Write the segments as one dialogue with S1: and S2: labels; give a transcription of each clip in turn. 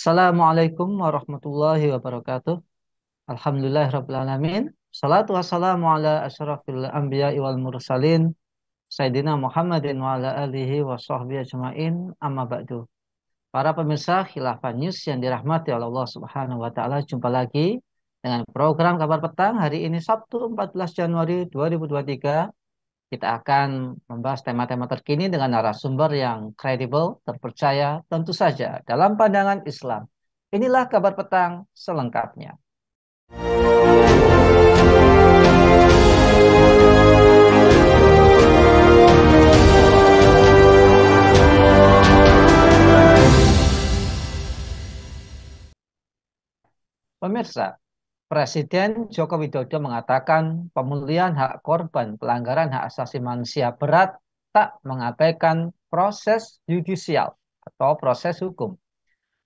S1: Assalamualaikum warahmatullahi wabarakatuh. Alhamdulillahirrabbilalamin. Salatu wassalamu ala asyrafil anbiya wal mursalin. Sayyidina Muhammadin wa ala alihi wa sahbihi ajma'in. Amma ba'du. Para pemirsa Khilafah News yang dirahmati oleh Allah Subhanahu wa taala, jumpa lagi dengan program Kabar Petang hari ini Sabtu 14 Januari 2023. Kita akan membahas tema-tema terkini dengan narasumber yang kredibel, terpercaya, tentu saja dalam pandangan Islam. Inilah kabar petang selengkapnya. Pemirsa, Presiden Joko Widodo mengatakan pemulihan hak korban pelanggaran hak asasi manusia berat tak mengabaikan proses yudisial atau proses hukum.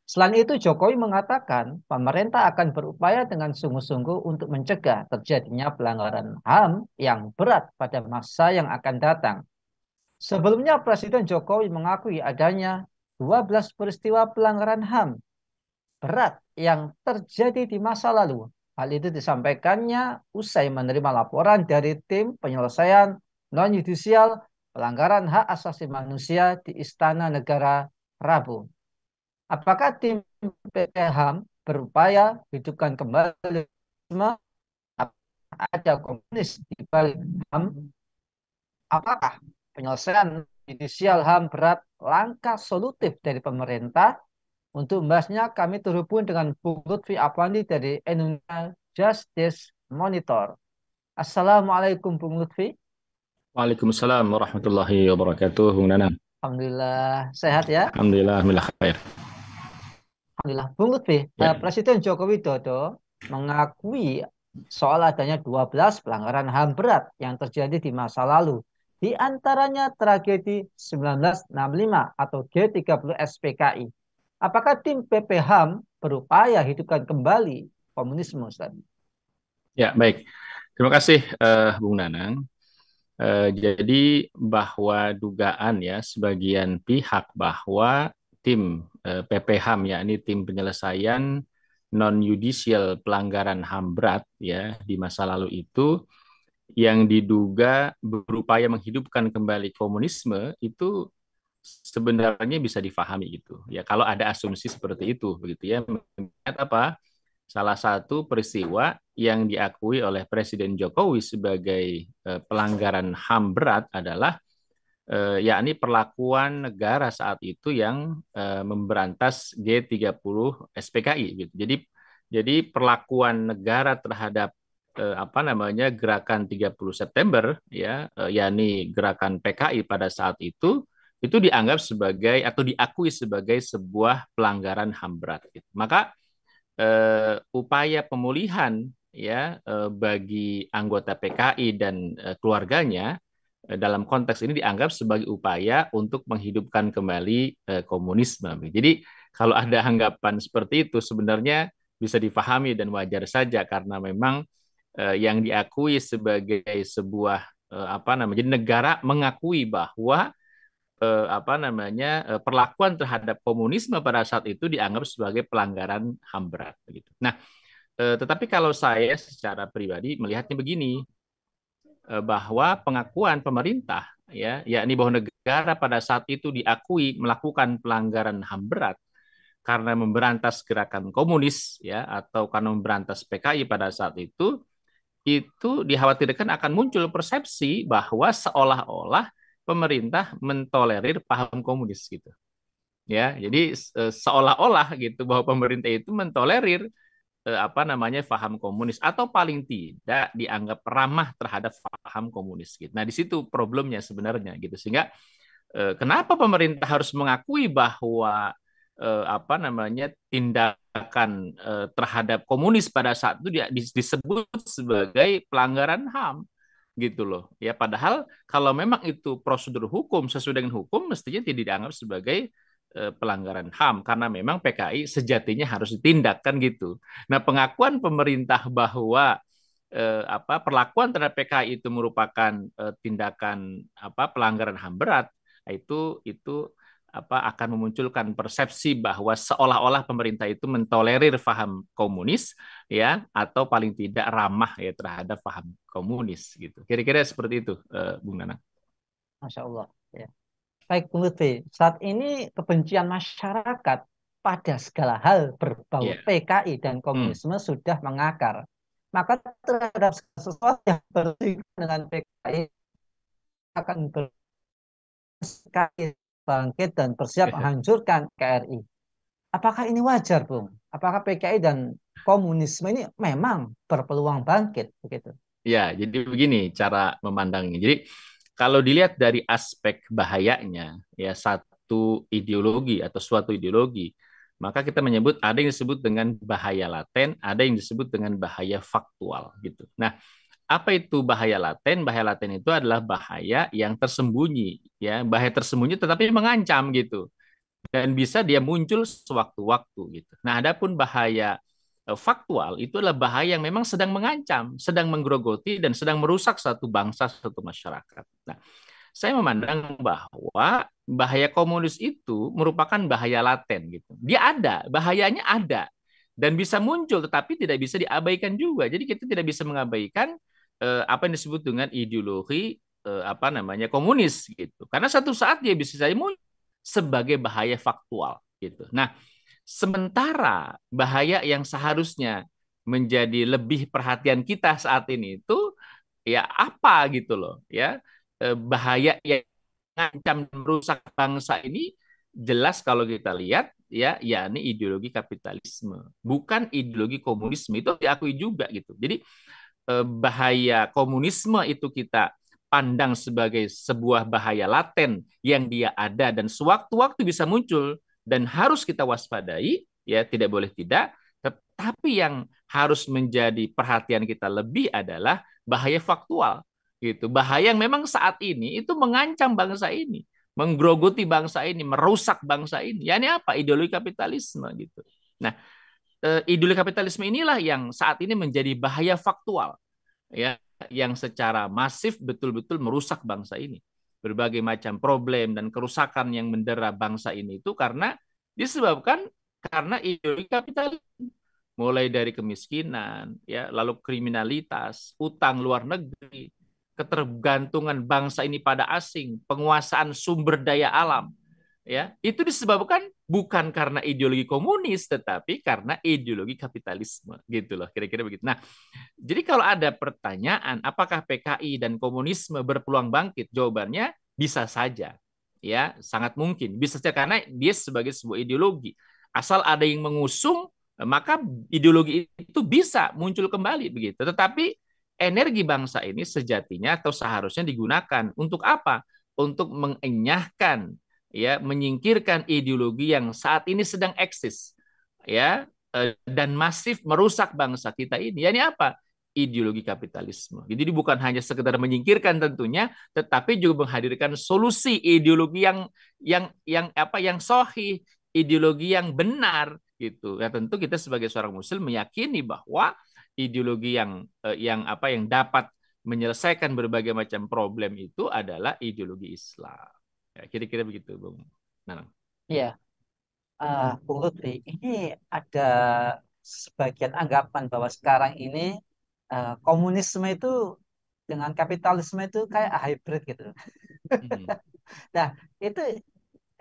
S1: Selain itu, Jokowi mengatakan pemerintah akan berupaya dengan sungguh-sungguh untuk mencegah terjadinya pelanggaran HAM yang berat pada masa yang akan datang. Sebelumnya, Presiden Jokowi mengakui adanya 12 peristiwa pelanggaran HAM berat yang terjadi di masa lalu. Hal itu disampaikannya usai menerima laporan dari tim penyelesaian non-yudisial pelanggaran hak asasi manusia di Istana Negara Rabu. Apakah tim PPHAM berupaya hidupkan kembali ada komunis di balik HAM? Apakah penyelesaian judicial HAM berat langkah solutif dari pemerintah? Untuk membahasnya kami terhubung dengan Bung Lutfi Apandi dari Indonesia Justice Monitor. Assalamualaikum Bung Lutfi.
S2: Waalaikumsalam warahmatullahi wabarakatuh, Bung Nanang.
S1: Alhamdulillah sehat ya.
S2: Alhamdulillah, alhamdulillah khair.
S1: Alhamdulillah. Bung Lutfi,
S2: Ya,
S1: Presiden Joko Widodo mengakui soal adanya 12 pelanggaran HAM berat yang terjadi di masa lalu. Di antaranya tragedi 1965 atau G30 SPKI. Apakah tim PPHAM berupaya hidupkan kembali komunisme, Ustaz?
S2: ya baik. Terima kasih, Bung Nanang. Jadi bahwa dugaan ya sebagian pihak bahwa tim PPHAM yakni tim penyelesaian non yudisial pelanggaran HAM berat ya di masa lalu itu yang diduga berupaya menghidupkan kembali komunisme itu sebenarnya bisa difahami gitu ya kalau ada asumsi seperti itu begitu ya mengingat apa salah satu peristiwa yang diakui oleh Presiden Jokowi sebagai pelanggaran HAM berat adalah yakni perlakuan negara saat itu yang memberantas G30 SPKI gitu. Jadi perlakuan negara terhadap apa namanya gerakan 30 September ya yakni gerakan PKI pada saat itu dianggap sebagai atau diakui sebagai sebuah pelanggaran HAM berat gitu. Maka upaya pemulihan ya bagi anggota PKI dan keluarganya dalam konteks ini dianggap sebagai upaya untuk menghidupkan kembali komunisme. Jadi kalau ada anggapan seperti itu sebenarnya bisa difahami dan wajar saja karena memang yang diakui sebagai sebuah apa namanya jadi negara mengakui bahwa apa namanya perlakuan terhadap komunisme pada saat itu dianggap sebagai pelanggaran HAM berat begitu. Nah, tetapi kalau saya secara pribadi melihatnya begini bahwa pengakuan pemerintah ya yakni bahwa negara pada saat itu diakui melakukan pelanggaran HAM berat karena memberantas gerakan komunis ya atau karena memberantas PKI pada saat itu dikhawatirkan akan muncul persepsi bahwa seolah-olah pemerintah mentolerir paham komunis gitu ya jadi seolah-olah gitu bahwa pemerintah itu mentolerir apa namanya paham komunis atau paling tidak dianggap ramah terhadap paham komunis gitu. Nah, di situ problemnya sebenarnya gitu. Sehingga kenapa pemerintah harus mengakui bahwa apa namanya tindakan terhadap komunis pada saat itu disebut sebagai pelanggaran HAM gitu loh. Ya padahal kalau memang itu prosedur hukum sesuai dengan hukum mestinya tidak dianggap sebagai pelanggaran HAM karena memang PKI sejatinya harus ditindak kan gitu. Nah, pengakuan pemerintah bahwa apa perlakuan terhadap PKI itu merupakan tindakan apa pelanggaran HAM berat itu akan memunculkan persepsi bahwa seolah-olah pemerintah itu mentolerir paham komunis ya atau paling tidak ramah ya terhadap paham komunis gitu. Kira-kira seperti itu, Bung Nana.
S1: Masya Allah. Ya. Baik, Bung Lutfi. Saat ini kebencian masyarakat pada segala hal berbau
S2: Iya.
S1: PKI dan
S2: Hmm.
S1: komunisme sudah mengakar. Maka terhadap sesuatu yang bersinggungan dengan PKI akan bersekali bangkit dan bersiap menghancurkan KRI. Apakah ini wajar, Bung? Apakah PKI dan komunisme ini memang berpeluang bangkit begitu?
S2: Ya, jadi begini cara memandangnya. Jadi kalau dilihat dari aspek bahayanya, ya satu ideologi atau suatu ideologi, maka kita menyebut ada yang disebut dengan bahaya laten, ada yang disebut dengan bahaya faktual gitu. Nah, apa itu bahaya laten? Bahaya laten itu adalah bahaya yang tersembunyi, ya, bahaya tersembunyi tetapi mengancam gitu dan bisa dia muncul sewaktu-waktu gitu. Nah, adapun bahaya faktual itu adalah bahaya yang memang sedang mengancam, sedang menggerogoti dan sedang merusak satu bangsa, satu masyarakat. Nah, saya memandang bahwa bahaya komunis itu merupakan bahaya laten gitu. Dia ada, bahayanya ada dan bisa muncul tetapi tidak bisa diabaikan juga. Jadi kita tidak bisa mengabaikan apa yang disebut dengan ideologi apa namanya komunis gitu. Karena satu saat dia bisa saja muncul sebagai bahaya faktual gitu. Nah, sementara bahaya yang seharusnya menjadi lebih perhatian kita saat ini itu ya apa gitu loh ya. Bahaya yang mengancam dan merusak bangsa ini jelas kalau kita lihat ya yakni ideologi kapitalisme bukan ideologi komunisme itu diakui juga gitu. Jadi bahaya komunisme itu kita pandang sebagai sebuah bahaya laten yang dia ada dan sewaktu-waktu bisa muncul dan harus kita waspadai, ya tidak boleh tidak. Tetapi yang harus menjadi perhatian kita lebih adalah bahaya faktual, gitu. Bahaya yang memang saat ini itu mengancam bangsa ini, menggerogoti bangsa ini, merusak bangsa ini. Ya ini apa? Ideologi kapitalisme, gitu. Nah, ideologi kapitalisme inilah yang saat ini menjadi bahaya faktual ya yang secara masif betul-betul merusak bangsa ini. Berbagai macam problem dan kerusakan yang mendera bangsa ini itu karena disebabkan karena ideologi kapitalis mulai dari kemiskinan ya lalu kriminalitas, utang luar negeri, ketergantungan bangsa ini pada asing, penguasaan sumber daya alam ya itu disebabkan bukan karena ideologi komunis tetapi karena ideologi kapitalisme gitu loh kira-kira begitu. Nah, jadi kalau ada pertanyaan apakah PKI dan komunisme berpeluang bangkit, jawabannya bisa saja. Ya, sangat mungkin. Bisa saja karena dia sebagai sebuah ideologi. Asal ada yang mengusung, maka ideologi itu bisa muncul kembali begitu. Tetapi energi bangsa ini sejatinya atau seharusnya digunakan untuk apa? Untuk mengenyahkan ya, menyingkirkan ideologi yang saat ini sedang eksis. Ya, dan masif merusak bangsa kita ini. Ya ini apa? Ideologi kapitalisme. Jadi bukan hanya sekedar menyingkirkan tentunya, tetapi juga menghadirkan solusi ideologi yang apa yang sahih, ideologi yang benar gitu. Ya tentu kita sebagai seorang muslim meyakini bahwa ideologi yang apa yang dapat menyelesaikan berbagai macam problem itu adalah ideologi Islam. Ya, kira-kira begitu, Bung Nanang.
S1: Iya, Bung Lutfi, ini ada sebagian anggapan bahwa sekarang ini komunisme itu dengan kapitalisme itu kayak hybrid gitu.
S2: Hmm.
S1: Nah, itu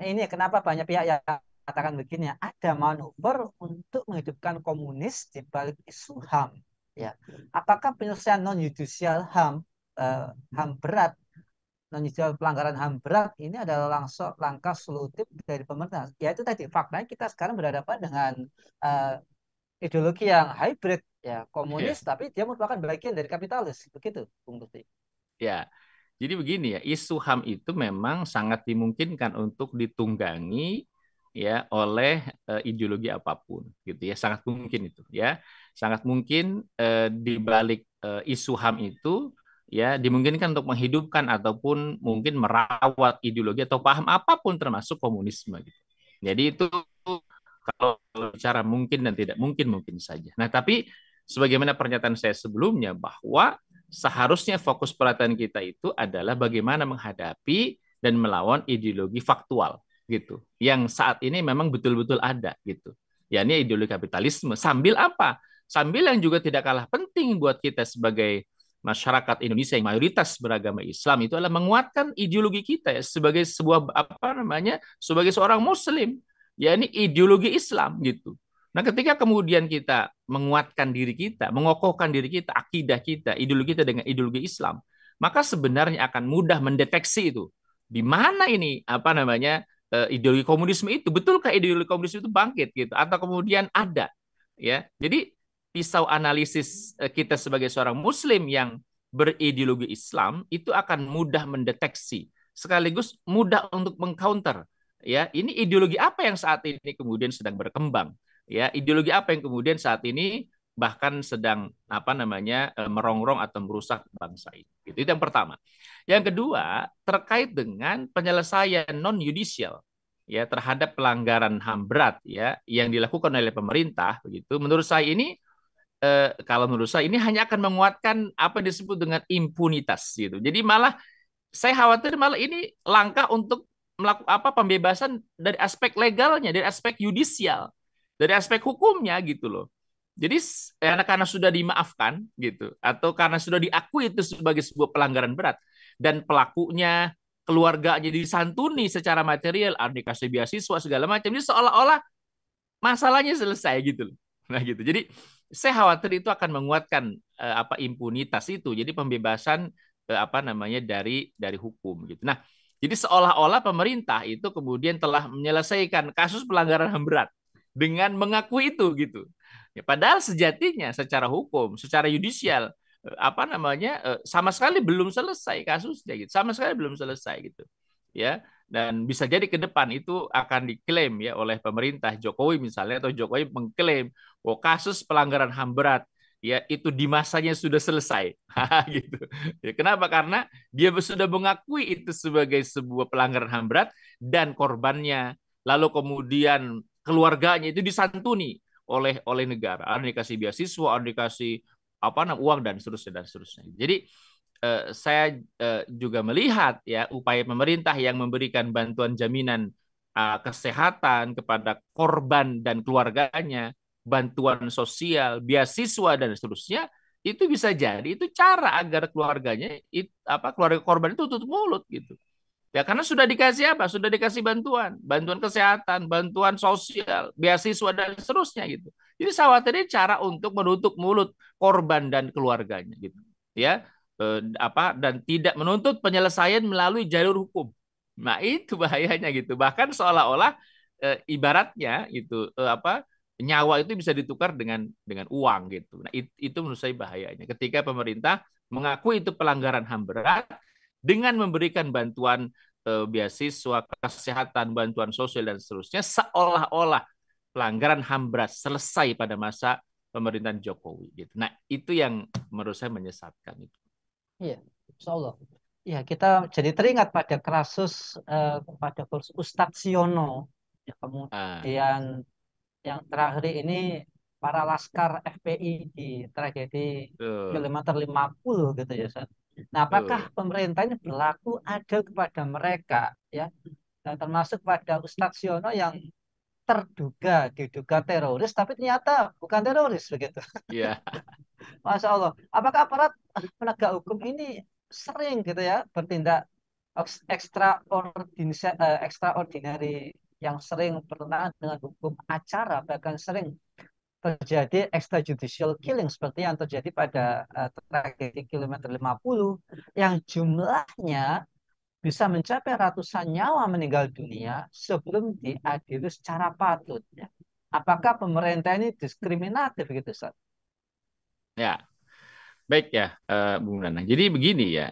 S1: ini kenapa banyak pihak yang katakan begini ya, ada manuver untuk menghidupkan komunis di balik isu HAM. Ya, apakah penyelesaian non yudisial HAM, HAM berat, non yudisial pelanggaran HAM berat ini adalah langsung langkah solutif dari pemerintah? Ya itu tadi faktanya kita sekarang berhadapan dengan uh, ideologi yang hybrid, ya komunis,
S2: Yeah.
S1: tapi dia merupakan bagian dari kapitalis, begitu, Bung Lutfi.
S2: Ya, jadi begini ya, isu HAM itu memang sangat dimungkinkan untuk ditunggangi ya oleh ideologi apapun gitu ya, sangat mungkin itu ya. Sangat mungkin di balik isu HAM itu ya dimungkinkan untuk menghidupkan ataupun mungkin merawat ideologi atau paham apapun termasuk komunisme gitu. Jadi itu kalau bicara mungkin dan tidak mungkin mungkin saja. Nah, tapi sebagaimana pernyataan saya sebelumnya bahwa seharusnya fokus perhatian kita itu adalah bagaimana menghadapi dan melawan ideologi faktual. gitu, yang saat ini memang betul-betul ada gitu. Ya ini ideologi kapitalisme. Sambil apa? Sambil yang juga tidak kalah penting buat kita sebagai masyarakat Indonesia yang mayoritas beragama Islam itu adalah menguatkan ideologi kita ya, sebagai sebuah apa namanya sebagai seorang Muslim, ya ini ideologi Islam gitu. Nah, ketika kemudian kita menguatkan diri kita, mengokohkan diri kita, akidah kita, ideologi kita dengan ideologi Islam, maka sebenarnya akan mudah mendeteksi itu di mana ini apa namanya ideologi komunisme itu, betulkah ideologi komunisme itu bangkit gitu atau kemudian ada, ya. Jadi pisau analisis kita sebagai seorang muslim yang berideologi Islam itu akan mudah mendeteksi sekaligus mudah untuk mengcounter, ya ini ideologi apa yang saat ini kemudian sedang berkembang, ya ideologi apa yang kemudian saat ini bahkan sedang apa namanya merongrong atau merusak bangsa ini. Itu yang pertama. Yang kedua, terkait dengan penyelesaian non yudisial ya terhadap pelanggaran HAM berat ya yang dilakukan oleh pemerintah begitu. Menurut saya ini kalau menurut saya ini hanya akan menguatkan apa yang disebut dengan impunitas gitu. Jadi malah saya khawatir malah ini langkah untuk melakukan apa pembebasan dari aspek legalnya, dari aspek yudisial, dari aspek hukumnya gitu loh. Jadi karena sudah dimaafkan gitu atau karena sudah diakui itu sebagai sebuah pelanggaran berat dan pelakunya keluarganya disantuni secara material, dikasih beasiswa segala macam, ini seolah-olah masalahnya selesai gitu loh. Nah gitu. Jadi saya khawatir itu akan menguatkan apa impunitas itu. Jadi pembebasan apa namanya dari hukum gitu. Nah, jadi seolah-olah pemerintah itu kemudian telah menyelesaikan kasus pelanggaran HAM berat dengan mengakui itu gitu. Ya, padahal sejatinya secara hukum, secara yudisial apa namanya sama sekali belum selesai kasusnya gitu. Sama sekali belum selesai gitu. Ya, dan bisa jadi ke depan itu akan diklaim ya oleh pemerintah Jokowi misalnya atau Jokowi mengklaim bahwa kasus pelanggaran HAM berat ya itu di masanya sudah selesai gitu. Ya, kenapa? Karena dia sudah mengakui itu sebagai sebuah pelanggaran HAM berat dan korbannya lalu kemudian keluarganya itu disantuni oleh negara. Ada dikasih beasiswa, ada dikasih apa namanya uang dan seterusnya dan seterusnya. Jadi saya juga melihat ya upaya pemerintah yang memberikan bantuan jaminan kesehatan kepada korban dan keluarganya, bantuan sosial, beasiswa dan seterusnya, itu bisa jadi itu cara agar keluarganya apa keluarga korban itu tutup mulut gitu. Ya karena sudah dikasih apa? Sudah dikasih bantuan, bantuan kesehatan, bantuan sosial, beasiswa dan seterusnya gitu. Jadi khawatirnya cara untuk menutup mulut korban dan keluarganya gitu. Ya, apa dan tidak menuntut penyelesaian melalui jalur hukum. Nah, itu bahayanya gitu. Bahkan seolah-olah ibaratnya itu apa nyawa itu bisa ditukar dengan uang gitu. Nah, itu menurut saya bahayanya. Ketika pemerintah mengakui itu pelanggaran HAM berat dengan memberikan bantuan beasiswa, kesehatan, bantuan sosial dan seterusnya seolah-olah pelanggaran HAM berat selesai pada masa pemerintahan Jokowi gitu. Nah, itu yang menurut saya menyesatkan itu.
S1: Iya, insya Allah. Ya, kita jadi teringat pada kasus pada Ustadz Siono. Ya,
S2: Ah,
S1: kemudian yang terakhir ini para laskar FPI di tragedi
S2: tuh,
S1: kilometer 50 gitu ya, Ustaz. Nah, apakah
S2: tuh.
S1: pemerintah ini berlaku adil kepada mereka ya? Dan termasuk pada Ustadz Siono yang diduga teroris tapi ternyata bukan teroris begitu.
S2: Iya,
S1: Masya Allah. Apakah aparat penegak hukum ini sering gitu ya bertindak extraordinary yang sering bertentangan dengan hukum acara, bahkan sering terjadi extrajudicial killing seperti yang terjadi pada tragedi kilometer 50 yang jumlahnya bisa mencapai ratusan nyawa meninggal dunia sebelum diadili secara patut ya. Apakah pemerintah ini diskriminatif gitu, Ustaz?
S2: ya. Baik ya, Bung Nana. Jadi begini ya,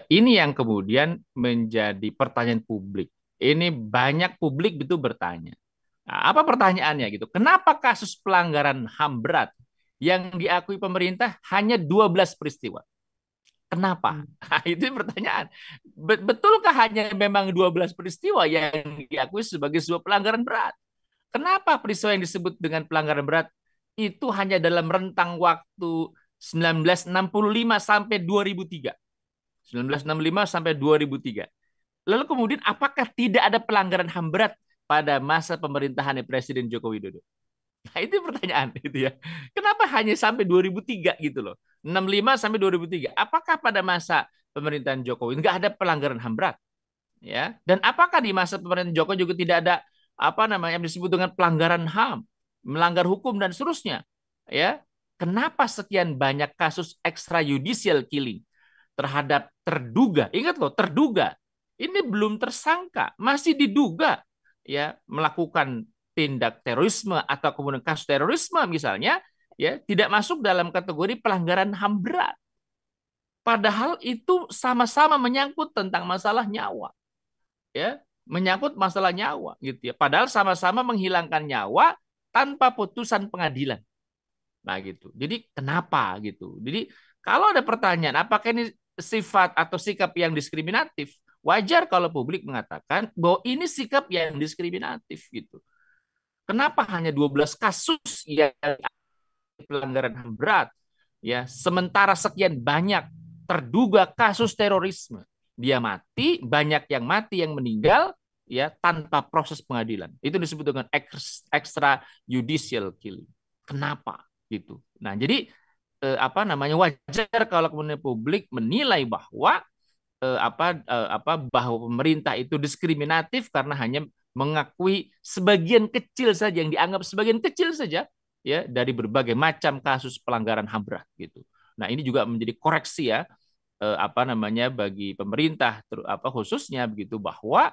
S2: ini yang kemudian menjadi pertanyaan publik. Ini banyak publik itu bertanya. Nah, apa pertanyaannya gitu? Kenapa kasus pelanggaran HAM berat yang diakui pemerintah hanya 12 peristiwa? Kenapa?
S1: Hmm.
S2: Nah, itu pertanyaan. Betulkah hanya memang 12 peristiwa yang diakui sebagai sebuah pelanggaran berat? Kenapa peristiwa yang disebut dengan pelanggaran berat itu hanya dalam rentang waktu 1965 sampai 2003? 1965 sampai 2003. Lalu kemudian apakah tidak ada pelanggaran HAM berat pada masa pemerintahan Presiden Joko Widodo? Nah, itu pertanyaan itu ya. Kenapa hanya sampai 2003 gitu loh? 65 sampai 2003. Apakah pada masa pemerintahan Jokowi nggak ada pelanggaran HAM berat? Ya. Dan apakah di masa pemerintahan Jokowi juga tidak ada apa namanya yang disebut dengan pelanggaran HAM, melanggar hukum dan seterusnya? Ya. Kenapa sekian banyak kasus extrajudicial killing terhadap terduga? Ingat loh, terduga. Ini belum tersangka, masih diduga ya melakukan tindak terorisme atau kemudian kasus terorisme misalnya ya tidak masuk dalam kategori pelanggaran HAM berat. Padahal itu sama-sama menyangkut tentang masalah nyawa, ya, menyangkut masalah nyawa gitu ya. Padahal sama-sama menghilangkan nyawa tanpa putusan pengadilan. Nah gitu. Jadi kenapa gitu? Jadi kalau ada pertanyaan apakah ini sifat atau sikap yang diskriminatif, wajar kalau publik mengatakan bahwa ini sikap yang diskriminatif gitu. Kenapa hanya 12 kasus yang pelanggaran HAM berat ya, sementara sekian banyak terduga kasus terorisme. Dia mati, banyak yang mati yang meninggal ya tanpa proses pengadilan. Itu disebut dengan extra judicial killing. Kenapa gitu? Nah, jadi apa namanya wajar kalau kemudian publik menilai bahwa bahwa pemerintah itu diskriminatif karena hanya mengakui sebagian kecil saja yang dianggap sebagian kecil saja ya dari berbagai macam kasus pelanggaran HAM berat gitu. Nah, ini juga menjadi koreksi ya apa namanya bagi pemerintah apa khususnya begitu bahwa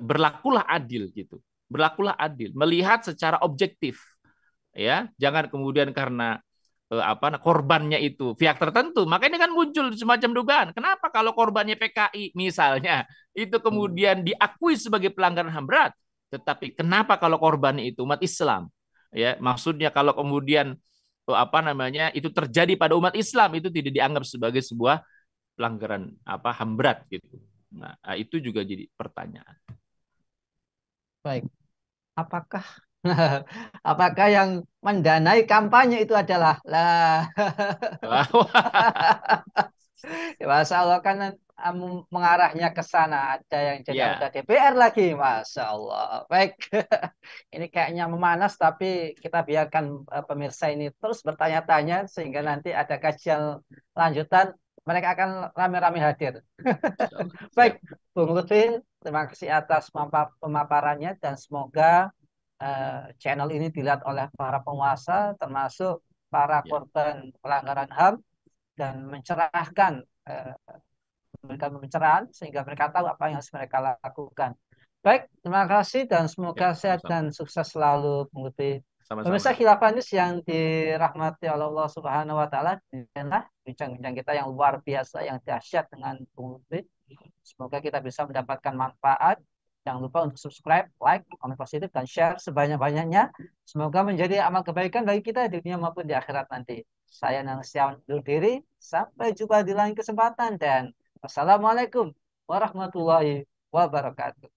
S2: berlakulah adil gitu. Berlakulah adil, melihat secara objektif ya. Jangan kemudian karena apa korbannya itu pihak tertentu, maka ini kan muncul semacam dugaan. Kenapa kalau korbannya PKI misalnya itu kemudian diakui sebagai pelanggaran HAM berat, tetapi kenapa kalau korbannya itu umat Islam? Ya, maksudnya kalau kemudian apa namanya itu terjadi pada umat Islam itu tidak dianggap sebagai sebuah pelanggaran apa HAM berat gitu. Nah, itu juga jadi pertanyaan.
S1: Baik, apakah apakah yang mendanai kampanye itu adalah lah? Ya, Masya Allah kan mengarahnya ke sana. Ada yang jadi anggota
S2: Ya,
S1: DPR lagi. Masya Allah. Baik. Ini kayaknya memanas, tapi kita biarkan pemirsa ini terus bertanya-tanya sehingga nanti ada kajian lanjutan. Mereka akan rame-rame hadir.
S2: insyaallah.
S1: Baik,
S2: Siap.
S1: Bung Lutfi, terima kasih atas pemaparannya dan semoga channel ini dilihat oleh para penguasa, termasuk para
S2: Ya,
S1: korban pelanggaran HAM dan mencerahkan eh, memberikan pencerahan sehingga mereka tahu apa yang harus mereka lakukan. Baik, terima kasih dan
S2: ya,
S1: semoga sehat
S2: sama-sama.
S1: dan sukses selalu Bung Lutfi. Pemirsa
S2: Sama-sama.
S1: Khilafah News yang dirahmati oleh Allah Subhanahu wa taala, demikianlah bincang-bincang kita yang luar biasa yang dahsyat dengan Bung Lutfi. Semoga kita bisa mendapatkan manfaat. Jangan lupa untuk subscribe, like, komen positif, dan share sebanyak-banyaknya. Semoga menjadi amal kebaikan bagi kita di dunia maupun di akhirat nanti. Saya Nang Siawan undur diri. Sampai jumpa di lain kesempatan dan wassalamualaikum warahmatullahi wabarakatuh.